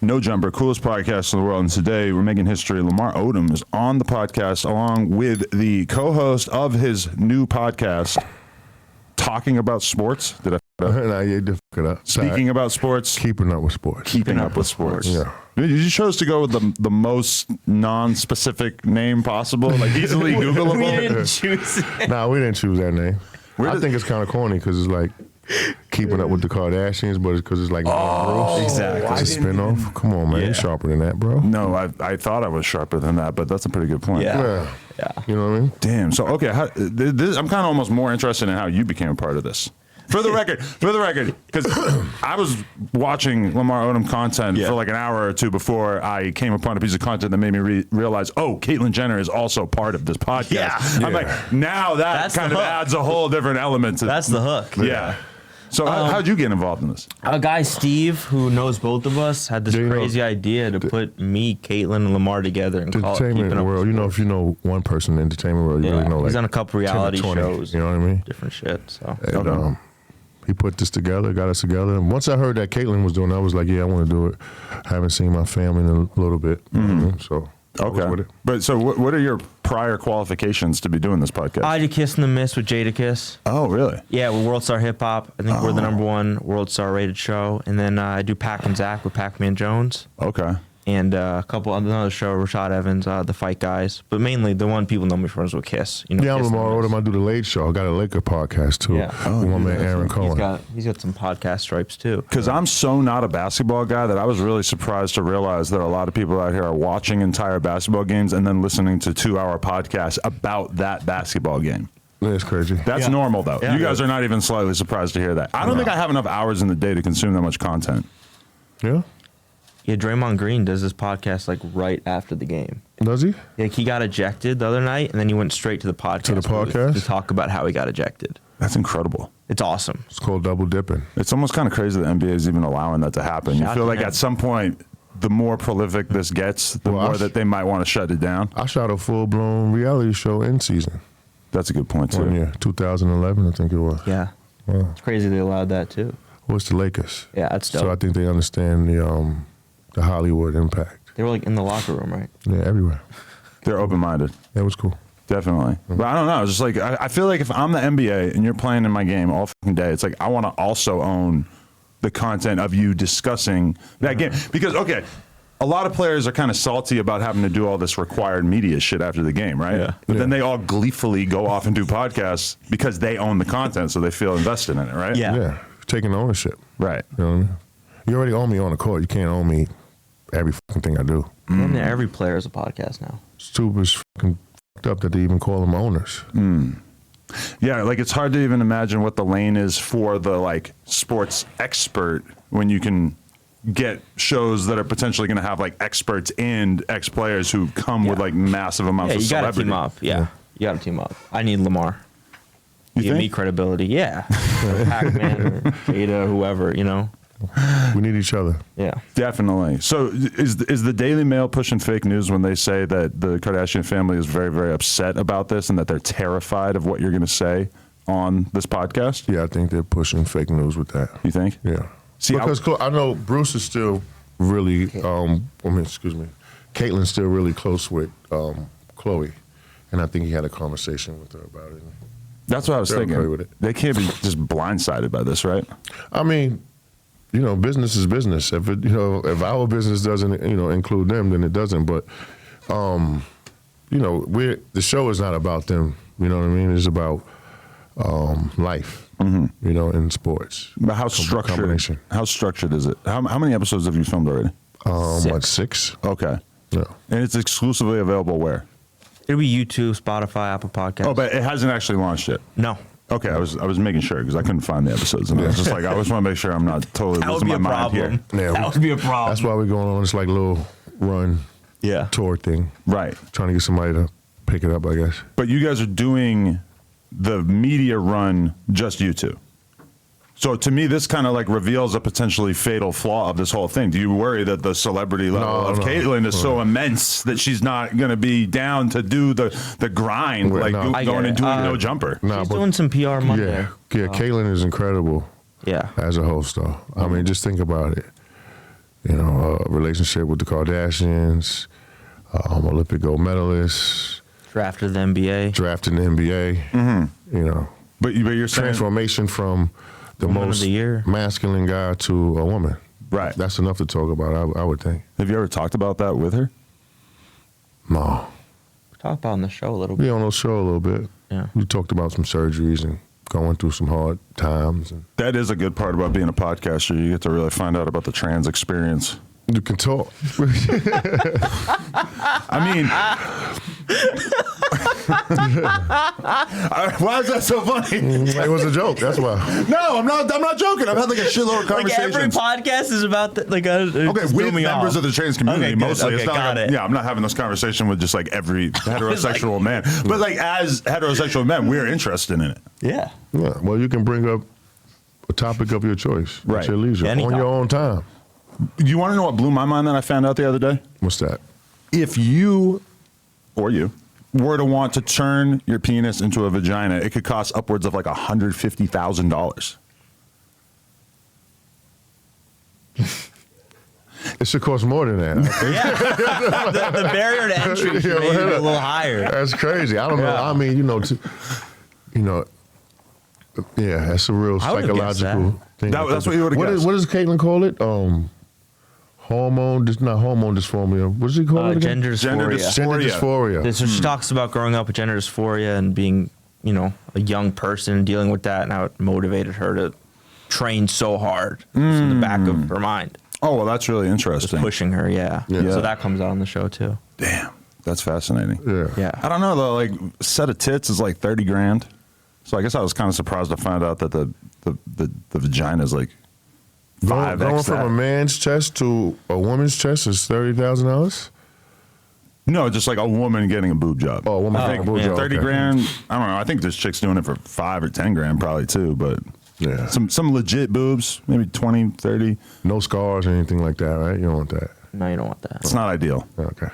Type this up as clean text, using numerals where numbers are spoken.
No Jumper, coolest podcast in the world. And today we're making history. Lamar Odom is on the podcast along with the co-host of his new podcast, Talking About Sports. Did I f*** up? Nah, you did f*** it up. Speaking about sports. Keeping up with sports. Keeping up with sports. Yeah. You chose to go with the most non-specific name possible, like easily Googleable. We didn't choose it. Nah, we didn't choose that name. I think it's kind of corny because it's like Keeping Up with the Kardashians, but it's because it's like Bruce. Exactly. It's a spinoff. Come on, man. Yeah. You're sharper than that, bro. No, I thought I was sharper than that, but that's a pretty good point. Yeah. You know what I mean? Damn. So, okay, I'm kind of almost more interested in how you became a part of this. For the record, because I was watching Lamar Odom content for like an hour or two before I came upon a piece of content that made me realize, Caitlyn Jenner is also part of this podcast. Yeah. I'm like, now That's kind the of hook. adds a whole different element to That's the hook. Yeah. So how'd you get involved in this? A guy, Steve, who knows both of us, had this crazy idea to put me, Caitlyn, and Lamar together and call it Keeping Entertainment Up world. with You know, Sports. if you know one person in the entertainment world, you really know. He's like done a couple 10 or reality 20, shows. You know what I mean? Different shit. So And, he put this together, got us together. And once I heard that Caitlyn was doing it, I was like, yeah, I want to do it. I haven't seen my family in a little bit. You know what I mean? So I was with it. But so what are your prior qualifications to be doing this podcast? I did Kiss and the Miss with Jadakiss. Oh, really? Yeah, we're World Star Hip Hop. I think we're the #1 World Star rated show. And then I do Pac and Zach with Pac-Man Jones. Okay. And a couple another show, Rashad Evans, the Fight Guys. But mainly the one people know me from is with Kiss. You know, Yeah, I'm Kiss and Lamar the Miss. Odom. I do the Late Show. I got a Laker podcast too. Yeah. With my man Aaron Cohen. He's got some podcast stripes too. Because I'm so not a basketball guy that I was really surprised to realize that a lot of people out here are watching entire basketball games and then listening to 2-hour podcasts about that basketball game. Yeah, it's crazy. That's normal, though. Yeah. You guys are not even slightly surprised to hear that. I don't think I have enough hours in the day to consume that much content. Yeah? Yeah, Draymond Green does this podcast like right after the game. Does he? Like he got ejected the other night, and then he went straight to the podcast. To the podcast? to talk about how he got ejected. That's incredible. It's awesome. It's called double dipping. It's almost kind of crazy that NBA is even allowing that to happen. You Shout feel to like him. at some point, the more prolific this gets, the Well, more that they might want to shut it down. I shot a full-blown reality show in season. That's a good point, too. One year, 2011, I think it was. Yeah, Wow. it's crazy they allowed that too. What's the Lakers? Yeah, that's dope. So I think they understand the Hollywood impact. They were like in the locker room, right? Yeah, everywhere. They're open-minded. That was cool. Definitely. But I don't know. It's just like, I feel like if I'm the NBA and you're playing in my game all fucking day, it's like I want to also own the content of you discussing that game. Because, okay, a lot of players are kind of salty about having to do all this required media shit after the game, right? Yeah. But then they all gleefully go off and do podcasts because they own the content, so they feel invested in it, right? Yeah. Yeah, taking ownership. Right. You know what I mean? You already own me on the court. You can't own me every fucking thing I do. And every player is a podcast now. Super fucking fucked up that they even call them owners. Yeah, like it's hard to even imagine what the lane is for the like sports expert when you can get shows that are potentially going to have like experts and ex-players who come with like massive amounts Yeah, of you got to celebrity. team up. Yeah, you got to team up. I need Lamar. You Give me think? credibility. Yeah, Pac-Man or Jada, whoever, you know. We need each other. Yeah. Definitely. So is the Daily Mail pushing fake news when they say that the Kardashian family is very, very upset about this and that they're terrified of what you're going to say on this podcast? Yeah, I think they're pushing fake news with that. You think? Yeah. See, because I know Bruce is still really, Caitlyn's still really close with Chloe. And I think he had a conversation with her about it. That's what I was They're thinking. okay with it. They can't be just blindsided by this, right? I mean, business is business. If if our business doesn't, include them, then it doesn't. But, the show is not about them. You know what I mean? It's about life. In sports. But how structured? Combination. How structured is it? How many episodes have you filmed already? 6? Okay. Yeah. And it's exclusively available where? It'll be YouTube, Spotify, Apple Podcasts. Oh, but it hasn't actually launched yet. No. Okay, I was making sure because I couldn't find the episodes, and I was just like, I just want to make sure I'm not totally That would losing be my a mind problem. here. Yeah, That would be a problem. That's why we're going on this like little run Yeah. tour thing. Right. Trying to get somebody to pick it up, I guess. But you guys are doing the media run just you two. So to me, this kind of like reveals a potentially fatal flaw of this whole thing. Do you worry that the celebrity level of Caitlyn is so immense that she's not going to be down to do the grind, Well, like no. I going get and it. doing no jumper? Nah, She's but- doing some PR Monday. Yeah, Caitlyn is incredible Yeah. as a host, though. I mean, just think about it. You know, relationship with the Kardashians, Olympic gold medalist, Drafted the NBA. drafted in the NBA. You know, But you're saying transformation from the Woman of most the year. masculine guy to a woman. right. That's enough to talk about, I would think. Have you ever talked about that with her? No. Talk about it on the show a little bit. Be on the show a little bit. Yeah. We talked about some surgeries and going through some hard times. And That is a good part about being a podcaster. You get to really find out about the trans experience. you can talk. I mean, why is that so funny? It was a joke. That's why. No, I'm not joking. I've had like a shitload of Like conversations. every podcast is about Okay, with members of the trans community, Okay, good. mostly. Okay, It's not got like, it. Yeah, I'm not having this conversation with just like every heterosexual man. But like as heterosexual men, we're interested in it. Yeah. Yeah. Well, you can bring up a topic of your choice Right. at your leisure Any on your own time. You want to know what blew my mind that I found out the other day? What's that? If you or you were to want to turn your penis into a vagina, it could cost upwards of like $150,000. It should cost more than that. Yeah. the barrier to entry should maybe be a little higher. That's crazy. I don't know. Yeah. I mean, yeah, that's a real I would've guessed psychological thing. That's what you would've guessed. What does Caitlyn call it? Hormone, not hormone dysphoria. What does he call it again? Gender dysphoria. Gender dysphoria. Gender dysphoria. So she talks about growing up with gender dysphoria and being, a young person and dealing with that, and how it motivated her to train so hard. It's in the back of her mind. Oh, well, that's really Just interesting. pushing her, yeah. Yeah. So that comes out on the show too. Damn, that's fascinating. Yeah. Yeah. I don't know though. Like, set of tits is like 30 grand. So I guess I was kind of surprised to find out that the vagina is like Going 5x from a that. man's chest to a woman's chest is $30,000. No, just like a woman getting a boob job. Oh, a woman getting a boob job, 30 okay. grand. I don't know. I think this chick's doing it for 5 or 10 grand probably too. But Yeah. some legit boobs, maybe 20, 30. No scars or anything like that, right? You don't want that. No, you don't want that. It's not ideal. Okay.